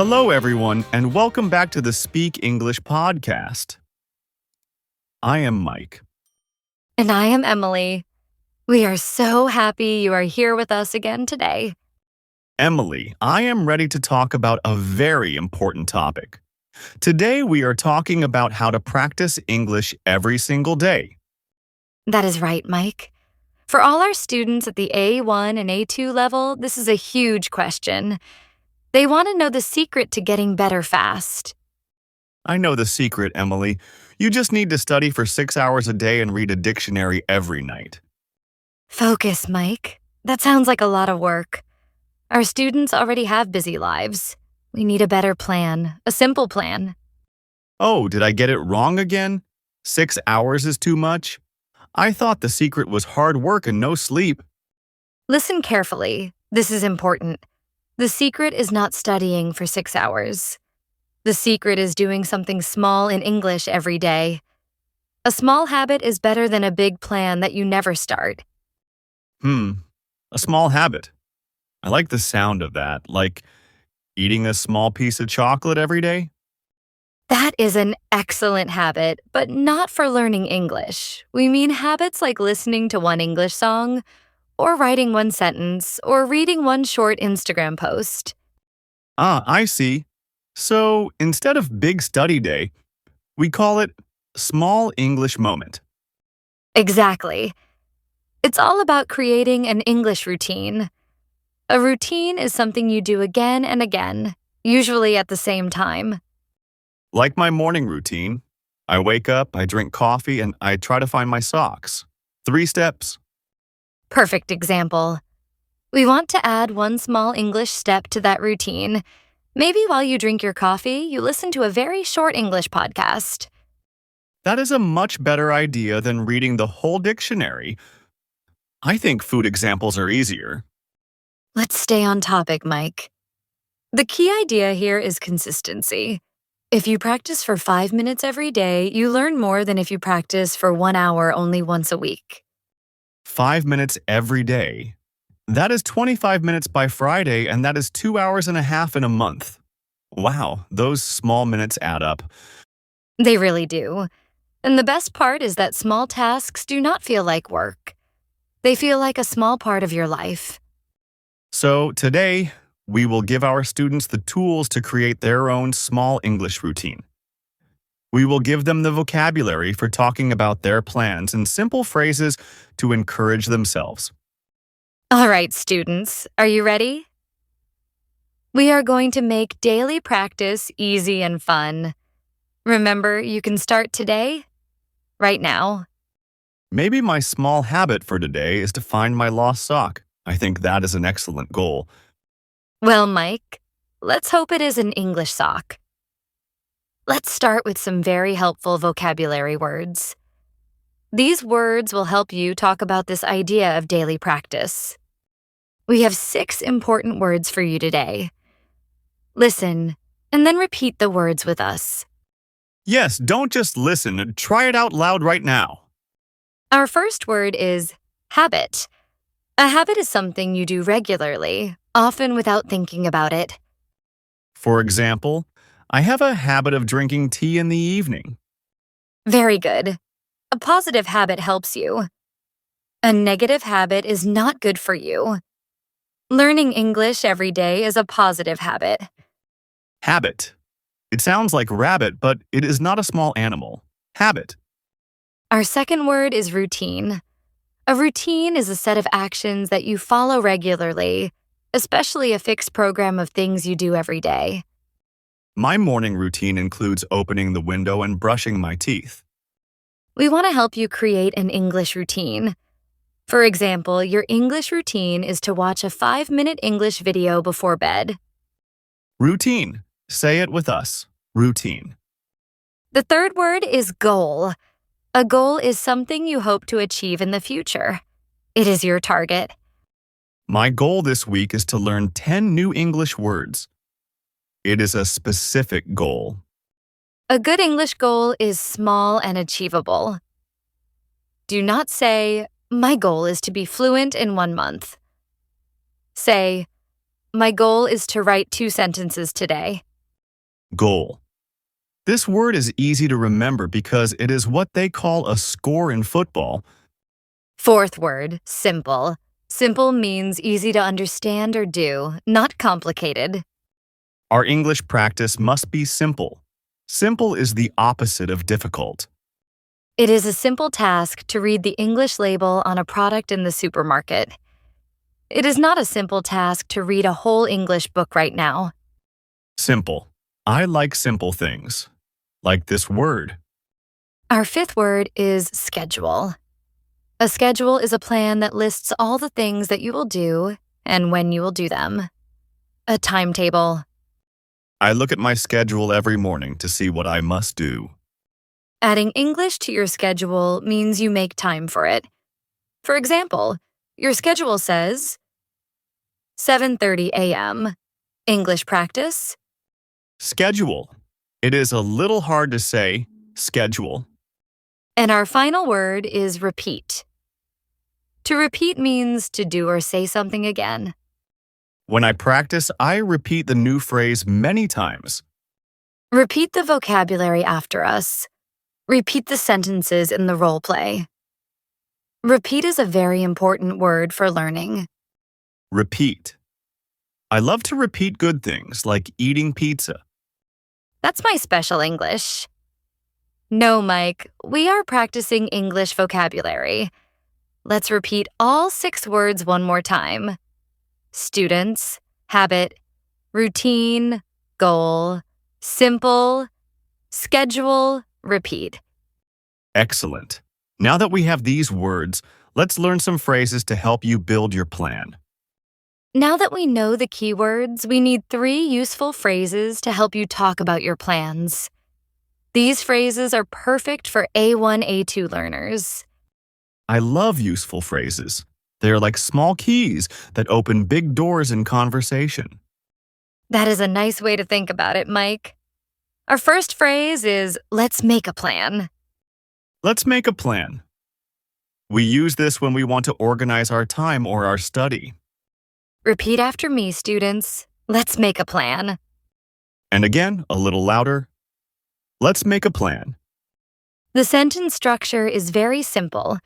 Hello, everyone, and welcome back to the Speak English podcast. I am Mike. And I am Emily. We are so happy you are here with us again today. Emily, I am ready to talk about a very important topic. Today, we are talking about how to practice English every single day. That is right, Mike. For all our students at the A1 and A2 level, this is a huge question. They want to know the secret to getting better fast. I know the secret, Emily. You just need to study for 6 hours a day and read a dictionary every night. Focus, Mike. That sounds like a lot of work. Our students already have busy lives. We need a better plan, a simple plan. Oh, did I get it wrong again? 6 hours is too much? I thought the secret was hard work and no sleep. Listen carefully. This is important. The secret is not studying for 6 hours. The secret is doing something small in English every day. A small habit is better than a big plan that you never start. A small habit. I like the sound of that, like eating a small piece of chocolate every day. That is an excellent habit, but not for learning English. We mean habits like listening to one English song, or writing one sentence, or reading one short Instagram post. I see. So instead of big study day, we call it small English moment. Exactly. It's all about creating an English routine. A routine is something you do again and again, usually at the same time. Like my morning routine, I wake up, I drink coffee, and I try to find my socks. 3 steps. Perfect example. We want to add one small English step to that routine. Maybe while you drink your coffee, you listen to a very short English podcast. That is a much better idea than reading the whole dictionary. I think food examples are easier. Let's stay on topic, Mike. The key idea here is consistency. If you practice for 5 minutes every day, you learn more than if you practice for 1 hour only once a week. 5 minutes every day. That is 25 minutes by Friday, and that is 2 hours and a half in a month. Wow, those small minutes add up. They really do. And the best part is that small tasks do not feel like work. They feel like a small part of your life. So today, we will give our students the tools to create their own small English routine. We will give them the vocabulary for talking about their plans and simple phrases to encourage themselves. All right, students, are you ready? We are going to make daily practice easy and fun. Remember, you can start today, right now. Maybe my small habit for today is to find my lost sock. I think that is an excellent goal. Well, Mike, let's hope it is an English sock. Let's start with some very helpful vocabulary words. These words will help you talk about this idea of daily practice. We have 6 important words for you today. Listen, and then repeat the words with us. Yes, don't just listen. Try it out loud right now. Our first word is habit. A habit is something you do regularly, often without thinking about it. For example, I have a habit of drinking tea in the evening. Very good. A positive habit helps you. A negative habit is not good for you. Learning English every day is a positive habit. Habit. It sounds like rabbit, but it is not a small animal. Habit. Our second word is routine. A routine is a set of actions that you follow regularly, especially a fixed program of things you do every day. My morning routine includes opening the window and brushing my teeth. We want to help you create an English routine. For example, your English routine is to watch a 5-minute English video before bed. Routine. Say it with us. Routine. The third word is goal. A goal is something you hope to achieve in the future. It is your target. My goal this week is to learn 10 new English words. It is a specific goal. A good English goal is small and achievable. Do not say, my goal is to be fluent in 1 month. Say, my goal is to write 2 sentences today. Goal. This word is easy to remember because it is what they call a score in football. Fourth word, simple. Simple means easy to understand or do, not complicated. Our English practice must be simple. Simple is the opposite of difficult. It is a simple task to read the English label on a product in the supermarket. It is not a simple task to read a whole English book right now. Simple. I like simple things. Like this word. Our fifth word is schedule. A schedule is a plan that lists all the things that you will do and when you will do them. A timetable. I look at my schedule every morning to see what I must do. Adding English to your schedule means you make time for it. For example, your schedule says 7:30 a.m. English practice. Schedule. It is a little hard to say, schedule. And our final word is repeat. To repeat means to do or say something again. When I practice, I repeat the new phrase many times. Repeat the vocabulary after us. Repeat the sentences in the role play. Repeat is a very important word for learning. Repeat. I love to repeat good things like eating pizza. That's my special English. No, Mike, we are practicing English vocabulary. Let's repeat all 6 words one more time. Students, habit, routine, goal, simple, schedule, repeat. Excellent. Now that we have these words, let's learn some phrases to help you build your plan. Now that we know the keywords, we need 3 useful phrases to help you talk about your plans. These phrases are perfect for A1-A2 learners. I love useful phrases. They are like small keys that open big doors in conversation. That is a nice way to think about it, Mike. Our first phrase is, let's make a plan. Let's make a plan. We use this when we want to organize our time or our study. Repeat after me, students. Let's make a plan. And again, a little louder. Let's make a plan. The sentence structure is very simple.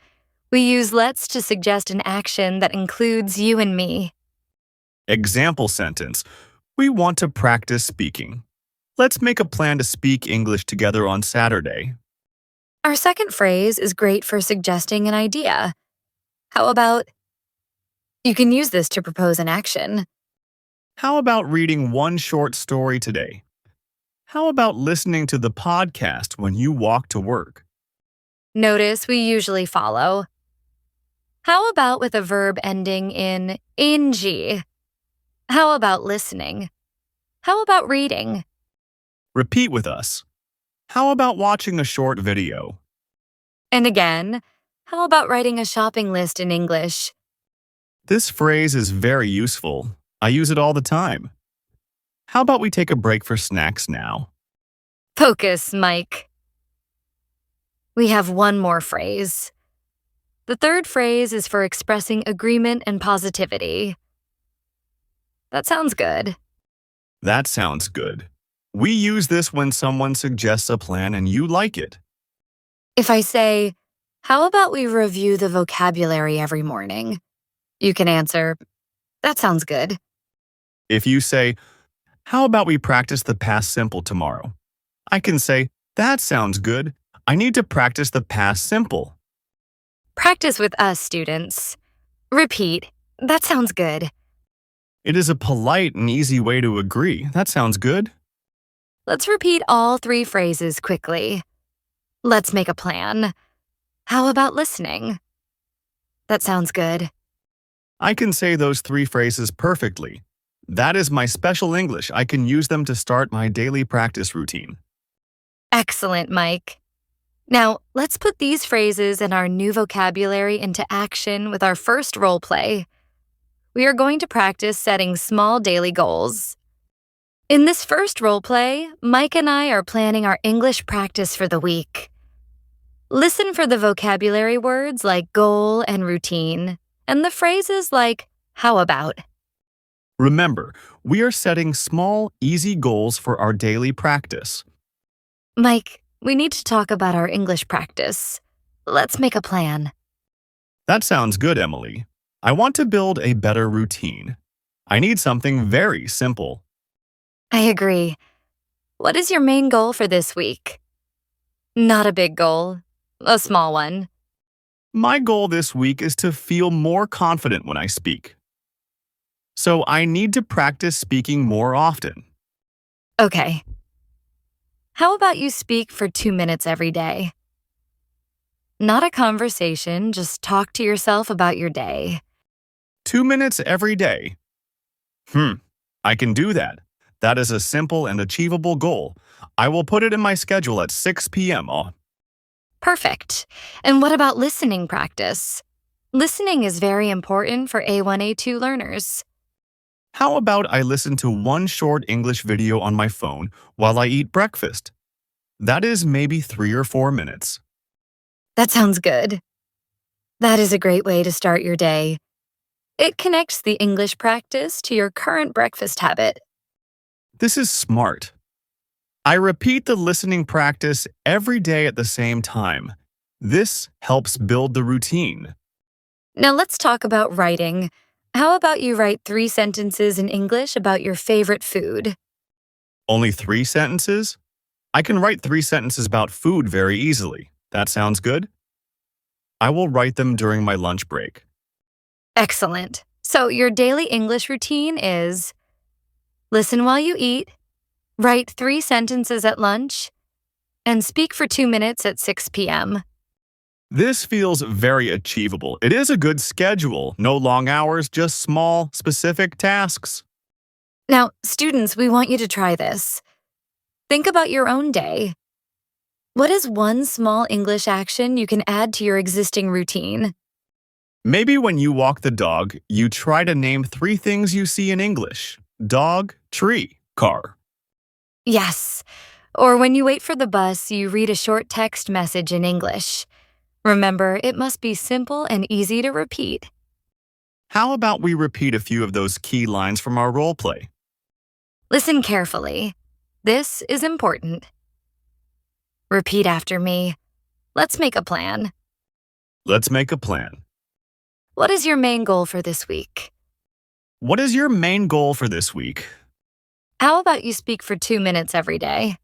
We use let's to suggest an action that includes you and me. Example sentence. We want to practice speaking. Let's make a plan to speak English together on Saturday. Our second phrase is great for suggesting an idea. How about, you can use this to propose an action. How about reading one short story today? How about listening to the podcast when you walk to work? Notice we usually follow. How about with a verb ending in ing? How about listening? How about reading? Repeat with us. How about watching a short video? And again, how about writing a shopping list in English? This phrase is very useful. I use it all the time. How about we take a break for snacks now? Focus, Mike. We have one more phrase. The third phrase is for expressing agreement and positivity. That sounds good. That sounds good. We use this when someone suggests a plan and you like it. If I say, how about we review the vocabulary every morning? You can answer, that sounds good. If you say, how about we practice the past simple tomorrow? I can say, that sounds good. I need to practice the past simple. Practice with us, students. Repeat, that sounds good. It is a polite and easy way to agree. That sounds good. Let's repeat all 3 phrases quickly. Let's make a plan. How about listening? That sounds good. I can say those 3 phrases perfectly. That is my special English. I can use them to start my daily practice routine. Excellent, Mike. Now, let's put these phrases and our new vocabulary into action with our first role play. We are going to practice setting small daily goals. In this first role play, Mike and I are planning our English practice for the week. Listen for the vocabulary words like goal and routine, and the phrases like how about. Remember, we are setting small, easy goals for our daily practice. Mike, we need to talk about our English practice. Let's make a plan. That sounds good, Emily. I want to build a better routine. I need something very simple. I agree. What is your main goal for this week? Not a big goal, a small one. My goal this week is to feel more confident when I speak. So I need to practice speaking more often. Okay. How about you speak for 2 minutes every day? Not a conversation, just talk to yourself about your day. 2 minutes every day. I can do that. That is a simple and achievable goal. I will put it in my schedule at 6 p.m. Perfect. And what about listening practice? Listening is very important for A1-A2 learners. How about I listen to one short English video on my phone while I eat breakfast? That is maybe 3 or 4 minutes. That sounds good. That is a great way to start your day. It connects the English practice to your current breakfast habit. This is smart. I repeat the listening practice every day at the same time. This helps build the routine. Now let's talk about writing. How about you write 3 sentences in English about your favorite food? Only 3 sentences? I can write 3 sentences about food very easily. That sounds good. I will write them during my lunch break. Excellent. So your daily English routine is listen while you eat, write 3 sentences at lunch, and speak for 2 minutes at 6 p.m. This feels very achievable. It is a good schedule. No long hours, just small, specific tasks. Now, students, we want you to try this. Think about your own day. What is one small English action you can add to your existing routine? Maybe when you walk the dog, you try to name 3 things you see in English. Dog, tree, car. Yes. Or when you wait for the bus, you read a short text message in English. Remember, it must be simple and easy to repeat. How about we repeat a few of those key lines from our role play? Listen carefully. This is important. Repeat after me. Let's make a plan. Let's make a plan. What is your main goal for this week? What is your main goal for this week? How about you speak for 2 minutes every day?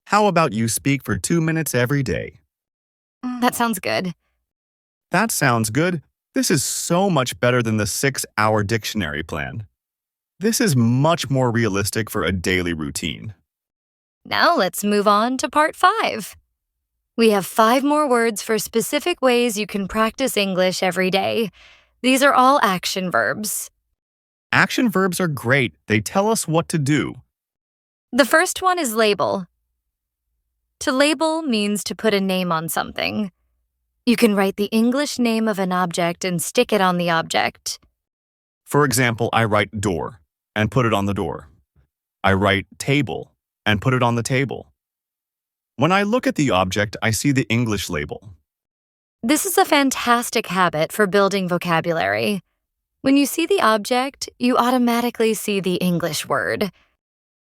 How about you speak for 2 minutes every day? That sounds good. That sounds good. This is so much better than the 6-hour dictionary plan. This is much more realistic for a daily routine. Now let's move on to part 5. We have 5 more words for specific ways you can practice English every day. These are all action verbs. Action verbs are great. They tell us what to do. The first one is label. To label means to put a name on something. You can write the English name of an object and stick it on the object. For example, I write door and put it on the door. I write table and put it on the table. When I look at the object, I see the English label. This is a fantastic habit for building vocabulary. When you see the object, you automatically see the English word.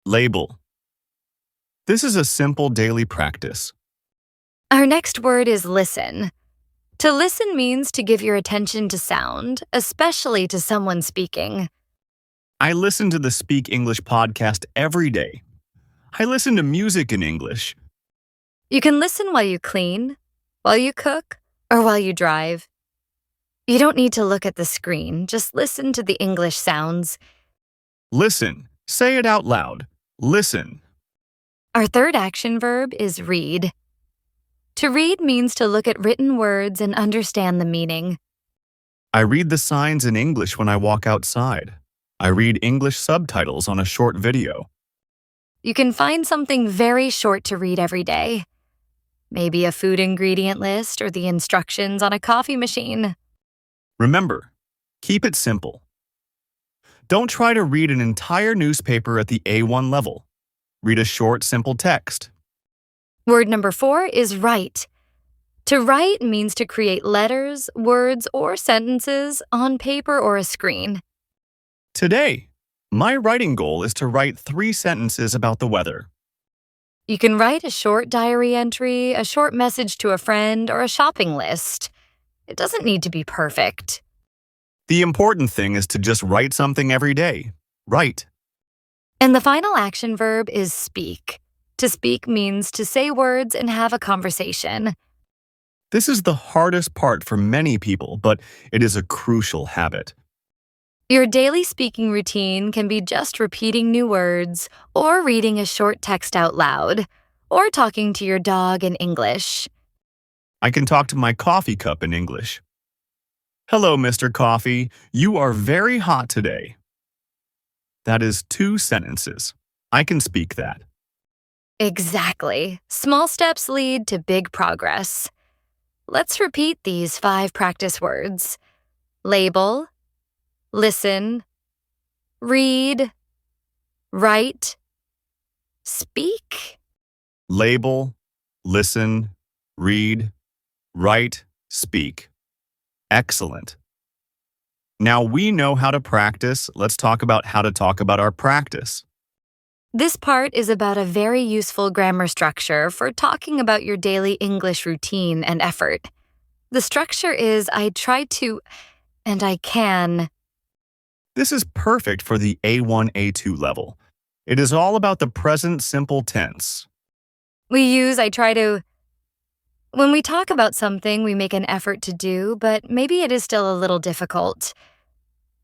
Label. This is a simple daily practice. Our next word is listen. To listen means to give your attention to sound, especially to someone speaking. I listen to the Speak English podcast every day. I listen to music in English. You can listen while you clean, while you cook, or while you drive. You don't need to look at the screen, just listen to the English sounds. Listen. Say it out loud. Listen. Our third action verb is read. To read means to look at written words and understand the meaning. I read the signs in English when I walk outside. I read English subtitles on a short video. You can find something very short to read every day. Maybe a food ingredient list or the instructions on a coffee machine. Remember, keep it simple. Don't try to read an entire newspaper at the A1 level. Read a short, simple text. Word number 4 is write. To write means to create letters, words, or sentences on paper or a screen. Today, My writing goal is to write 3 sentences about the weather. You can write a short diary entry, a short message to a friend, or a shopping list. It doesn't need to be perfect. The important thing is to just write something every day. Write. And the final action verb is speak. To speak means to say words and have a conversation. This is the hardest part for many people, but it is a crucial habit. Your daily speaking routine can be just repeating new words, or reading a short text out loud, or talking to your dog in English. I can talk to my coffee cup in English. Hello, Mr. Coffee. You are very hot today. That is 2 sentences. I can speak that. Exactly. Small steps lead to big progress. Let's repeat these 5 practice words. Label, listen, read, write, speak. Label, listen, read, write, speak. Excellent. Now we know how to practice. Let's talk about how to talk about our practice. This part is about a very useful grammar structure for talking about your daily English routine and effort. The structure is I try to and I can. This is perfect for the A1-A2 level. It is all about the present simple tense. We use I try to. When we talk about something we make an effort to do, but maybe it is still a little difficult.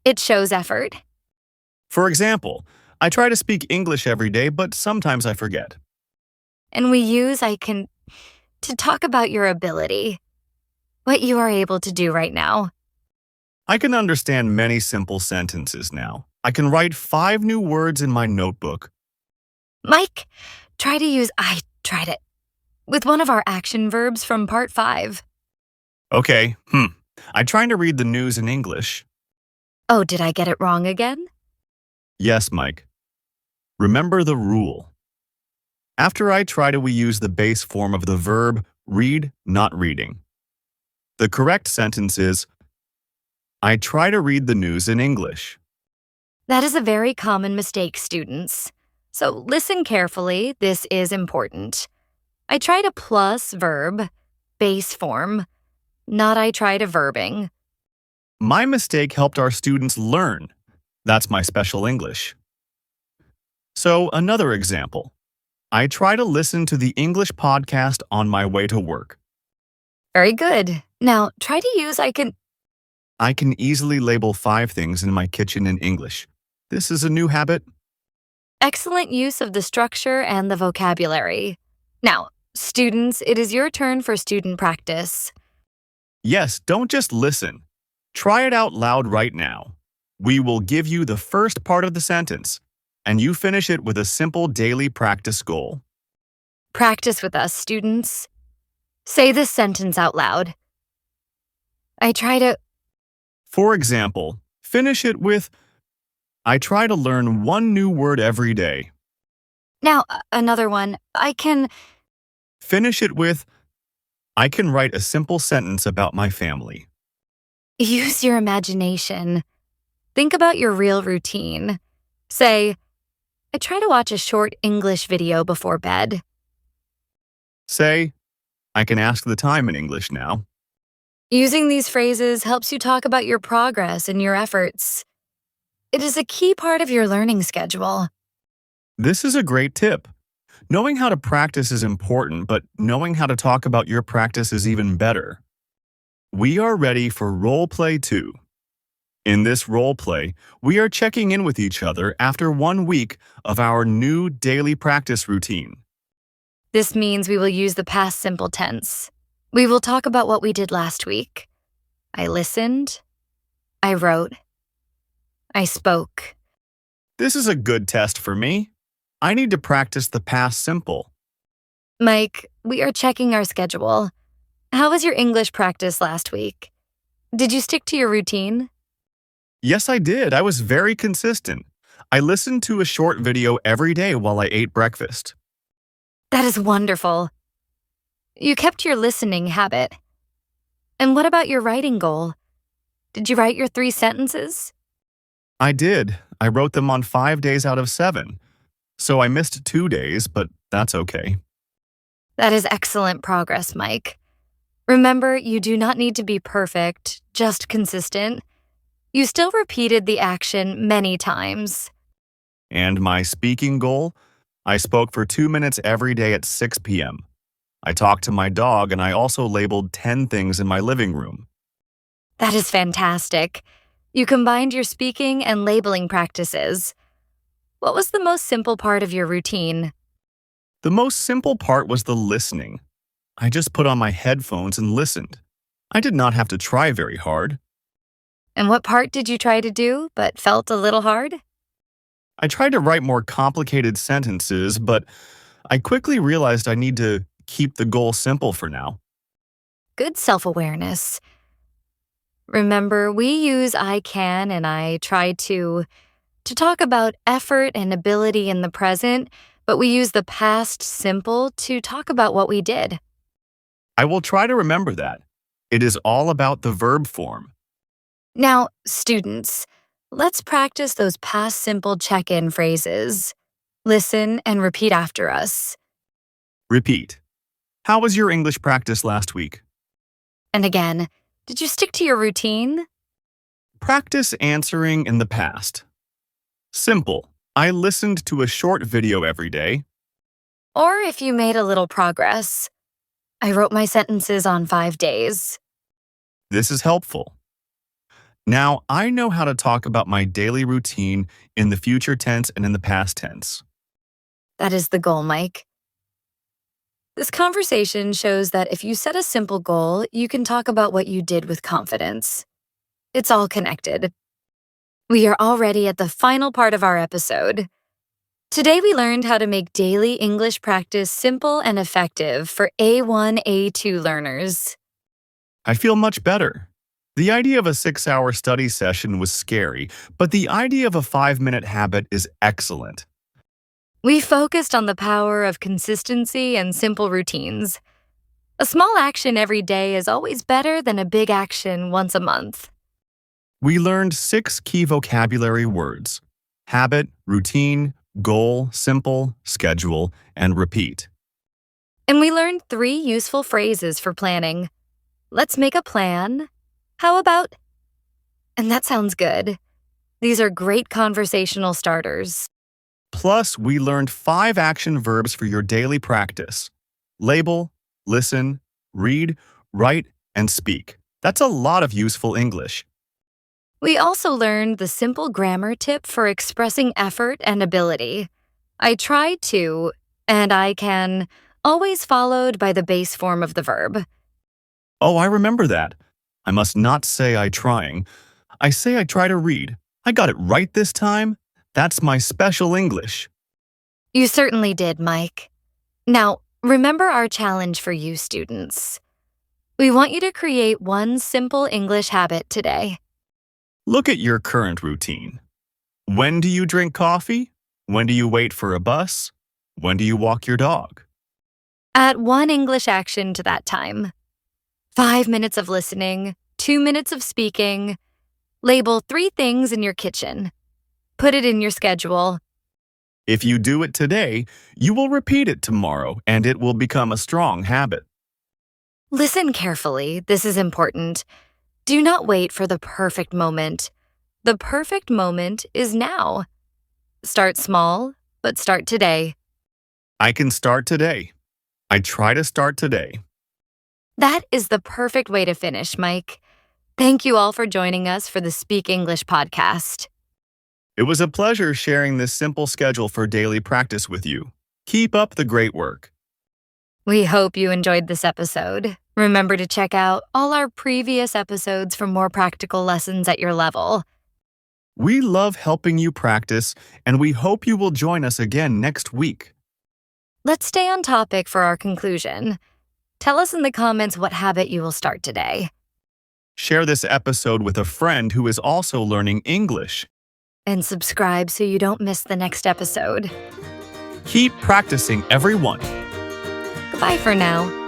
It shows effort. For example, I try to speak English every day, but sometimes I forget. And we use I can to talk about your ability, what you are able to do right now. I can understand many simple sentences now. I can write 5 new words in my notebook. Mike, try to use I tried it with one of our action verbs from part 5. Okay, I'm trying to read the news in English. Oh, did I get it wrong again? Yes, Mike. Remember the rule. After I try to, we use the base form of the verb read, not reading. The correct sentence is, I try to read the news in English. That is a very common mistake, students. So listen carefully, this is important. I try to plus verb, base form, not I try to verbing. My mistake helped our students learn. That's my special English. So another example. I try to listen to the English podcast on my way to work. Very good. Now try to use I can easily label 5 things in my kitchen in English. This is a new habit. Excellent use of the structure and the vocabulary. Now, students, it is your turn for student practice. Yes, don't just listen. Try it out loud right now. We will give you the first part of the sentence, and you finish it with a simple daily practice goal. Practice with us, students. Say this sentence out loud. I try to. For example, finish it with, I try to learn 1 new word every day. Now, another one. I can. Finish it with, I can write a simple sentence about my family. Use your imagination. Think about your real routine. Say, I try to watch a short English video before bed. Say, I can ask the time in English now. Using these phrases helps you talk about your progress and your efforts. It is a key part of your learning schedule. This is a great tip. Knowing how to practice is important, but knowing how to talk about your practice is even better. We are ready for role play 2. In this role play, we are checking in with each other after 1 week of our new daily practice routine. This means we will use the past simple tense. We will talk about what we did last week. I listened. I wrote. I spoke. This is a good test for me. I need to practice the past simple. Mike, we are checking our schedule. How was your English practice last week? Did you stick to your routine? Yes, I did. I was very consistent. I listened to a short video every day while I ate breakfast. That is wonderful. You kept your listening habit. And what about your writing goal? Did you write your 3 sentences? I did. I wrote them on 5 days out of 7. So I missed 2 days, but that's okay. That is excellent progress, Mike. Remember, you do not need to be perfect, just consistent. You still repeated the action many times. And my speaking goal? I spoke for 2 minutes every day at 6 p.m. I talked to my dog and I also labeled 10 things in my living room. That is fantastic. You combined your speaking and labeling practices. What was the most simple part of your routine? The most simple part was the listening. I just put on my headphones and listened. I did not have to try very hard. And what part did you try to do but felt a little hard? I tried to write more complicated sentences, but I quickly realized I need to keep the goal simple for now. Good self-awareness. Remember, we use I can and I try to talk about effort and ability in the present, but we use the past simple to talk about what we did. I will try to remember that. It is all about the verb form. Now, students, let's practice those past simple check-in phrases. Listen and repeat after us. Repeat. How was your English practice last week? And again, did you stick to your routine? Practice answering in the past. Simple. I listened to a short video every day. Or if you made a little progress. I wrote my sentences on 5 days. This is helpful. Now, I know how to talk about my daily routine in the future tense and in the past tense. That is the goal, Mike. This conversation shows that if you set a simple goal, you can talk about what you did with confidence. It's all connected. We are already at the final part of our episode. Today we learned how to make daily English practice simple and effective for A1-A2 learners. I feel much better. The idea of a 6-hour study session was scary, but the idea of a 5-minute habit is excellent. We focused on the power of consistency and simple routines. A small action every day is always better than a big action once a month. We learned 6 key vocabulary words: habit, routine, goal, simple, schedule, and repeat. And we learned 3 useful phrases for planning. Let's make a plan. How about? And that sounds good. These are great conversational starters. Plus, we learned 5 action verbs for your daily practice: label, listen, read, write, and speak. That's a lot of useful English. We also learned the simple grammar tip for expressing effort and ability. I try to, and I can, always followed by the base form of the verb. Oh, I remember that. I must not say I trying. I say I try to read. I got it right this time. That's my special English. You certainly did, Mike. Now, remember our challenge for you students. We want you to create one simple English habit today. Look at your current routine. When do you drink coffee? When do you wait for a bus? When do you walk your dog? Add one English action to that time. 5 minutes of listening, 2 minutes of speaking. Label 3 things in your kitchen. Put it in your schedule. If you do it today, you will repeat it tomorrow, and it will become a strong habit. Listen carefully. This is important. Do not wait for the perfect moment. The perfect moment is now. Start small, but start today. I can start today. I try to start today. That is the perfect way to finish, Mike. Thank you all for joining us for the Speak English podcast. It was a pleasure sharing this simple schedule for daily practice with you. Keep up the great work. We hope you enjoyed this episode. Remember to check out all our previous episodes for more practical lessons at your level. We love helping you practice, and we hope you will join us again next week. Let's stay on topic for our conclusion. Tell us in the comments what habit you will start today. Share this episode with a friend who is also learning English. And subscribe so you don't miss the next episode. Keep practicing, everyone. Goodbye for now.